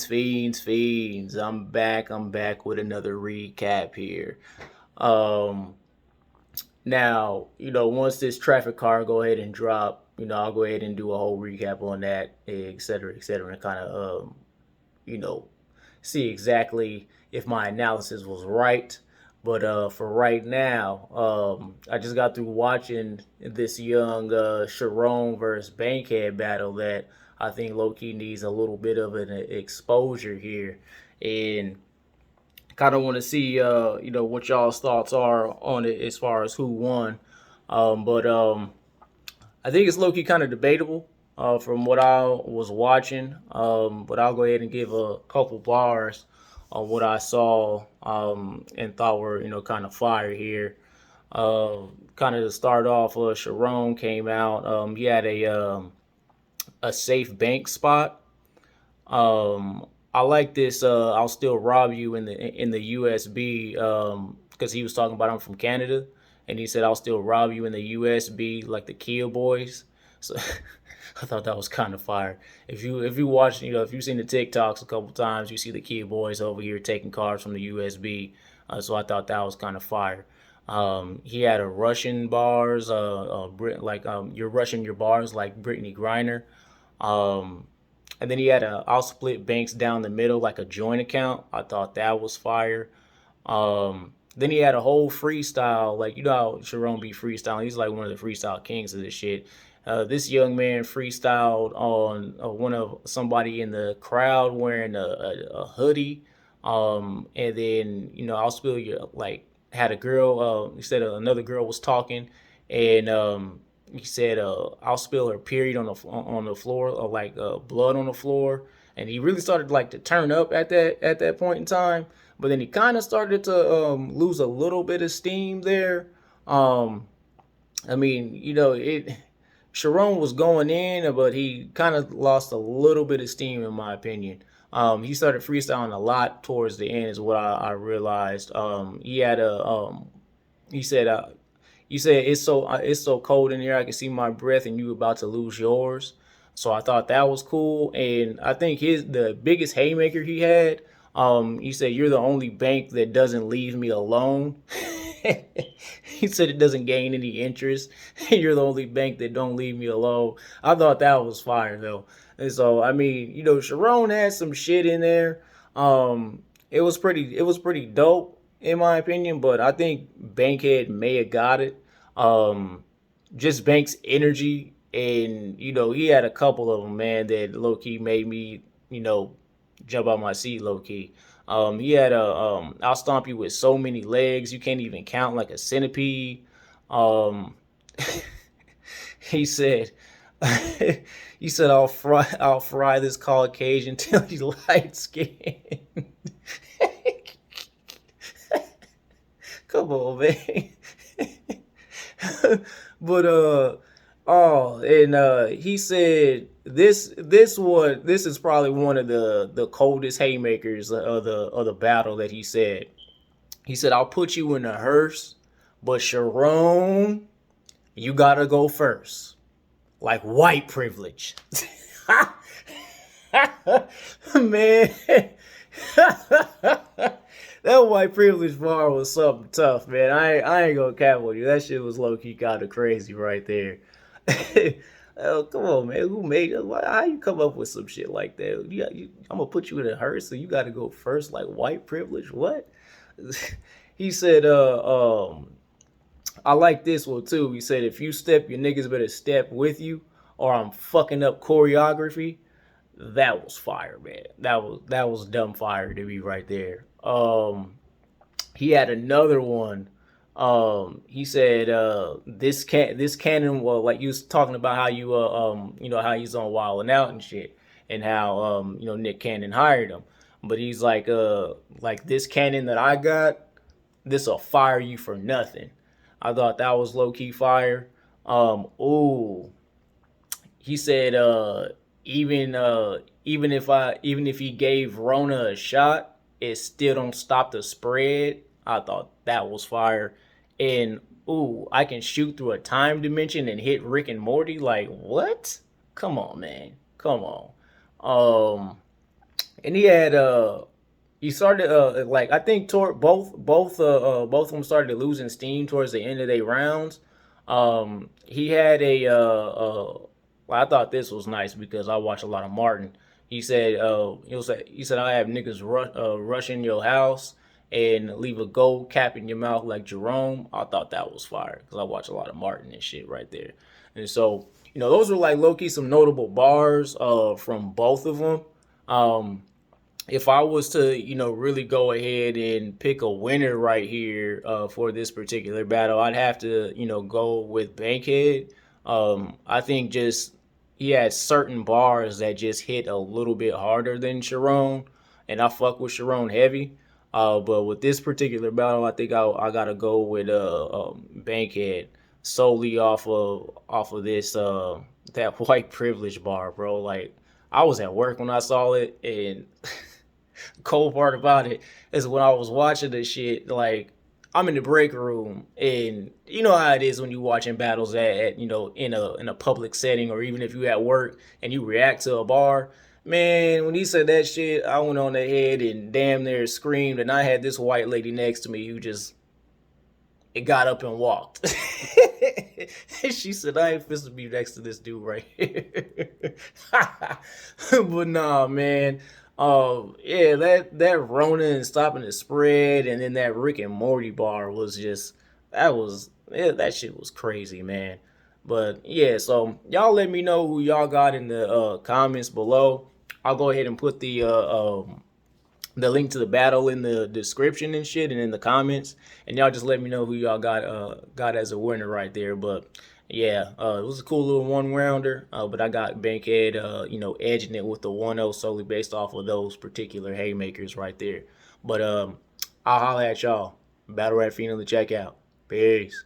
Fiends. I'm back. I'm back with another recap here. Um, Now, once this traffic car go ahead and drop, I'll go ahead and do a whole recap on that, et cetera, and kind of, you know, see exactly if my analysis was right. But for right now, I just got through watching this young Charron versus Bankhead battle that I think low key needs a little bit of an exposure here, and kind of want to see what y'all's thoughts are on it as far as who won. But I think it's low key kind of debatable from what I was watching. But I'll go ahead and give a couple bars on what I saw and thought were kind of fire here. Kind of to start off, Sharon came out. He had a safe bank spot. I like this. I'll still rob you in the USB because he was talking about I'm from Canada, and he said I'll still rob you in the USB like the Kia Boys. So I thought that was kind of fire. If you watch, if you've seen the TikToks a couple times, you see the Kia Boys over here taking cars from the USB. So I thought that was kind of fire. He had a Russian bars, you're rushing your bars like Brittany Griner. Um, and then he had I'll split banks down the middle like a joint account. I thought that was fire. Then he had a whole freestyle, like how Sharon be freestyling. He's like one of the freestyle kings of this shit. This young man freestyled on one of somebody in the crowd wearing a hoodie. And then I'll spill you like had a girl. He said another girl was talking, and he said, "I'll spill her period on the floor, or like blood on the floor." And he really started like to turn up at that point in time. But then he kind of started to lose a little bit of steam there. Um, I mean, it. Sharon was going in, but he kind of lost a little bit of steam, in my opinion. He started freestyling a lot towards the end, is what I realized. He had a he said you said it's so cold in here. I can see my breath, and you about to lose yours. So I thought that was cool, and I think the biggest haymaker he had. He said you're the only bank that doesn't leave me alone. He said it doesn't gain any interest. You're the only bank that don't leave me alone. I thought that was fire though. And so I mean, Sharon had some shit in there. It was pretty dope in my opinion, but I think Bankhead may have got it. Um, just Bank's energy, and he had a couple of them, man, that low key made me you know jump out my seat low key. He had a I'll stomp you with so many legs you can't even count like a centipede. Um, he said he said I'll fry this Caucasian till he's light skinned. Come on, man. But oh, and he said this is probably one of the coldest haymakers of the battle that he said. He said, "I'll put you in a hearse, but Sharon, you gotta go first, like white privilege." Man, that white privilege bar was something tough, man. I ain't gonna cap on you. That shit was low key kind of crazy right there. Oh, come on, man. Who made it? How you come up with some shit like that? I'm gonna put you in a hearse, so you got to go first, like white privilege. What? He said, I like this one too. He said, if you step, your niggas better step with you, or I'm fucking up choreography. That was fire, man. That was dumb fire to me right there. He had another one. He said, this cannon, well, like you was talking about how how he's on Wild and Out and shit, and how Nick Cannon hired him, but he's like this cannon that I got, this'll fire you for nothing. I thought that was low key fire. Ooh, he said, even if he gave Rona a shot, it still don't stop the spread. I thought that was fire. And ooh, I can shoot through a time dimension and hit Rick and Morty. Like what? Come on, man. Come on. Um, and he started like I think toward both of them started losing steam towards the end of their rounds. He had well, I thought this was nice because I watch a lot of Martin. He said I have niggas rush in your house and leave a gold cap in your mouth like Jerome. I thought that was fire because I watch a lot of Martin and shit right there. And so those were like low key some notable bars from both of them. Um, if I was to, really go ahead and pick a winner right here for this particular battle, I'd have to, go with Bankhead. I think just he had certain bars that just hit a little bit harder than Charron, and I fuck with Charron heavy. But with this particular battle, I think I gotta go with Bankhead solely off of this that white privilege bar, bro. Like I was at work when I saw it, and cold part about it is when I was watching this shit, like I'm in the break room, and you know how it is when you watching battles at in a public setting, or even if you at work and you react to a bar. Man, when he said that shit, I went on ahead and damn near screamed, and I had this white lady next to me who just it got up and walked. She said, I ain't supposed to be next to this dude right here. But nah, man. Yeah, that Ronan stopping the spread, and then that Rick and Morty bar was just that shit was crazy, man. But yeah, so y'all let me know who y'all got in the comments below. I'll go ahead and put the link to the battle in the description and shit, and in the comments, and y'all just let me know who y'all got as a winner right there. But yeah, it was a cool little one rounder, but I got Bankhead edging it with the 1-0 solely based off of those particular haymakers right there. But I'll holla at y'all. Battle Rat Fiend on the checkout. Peace.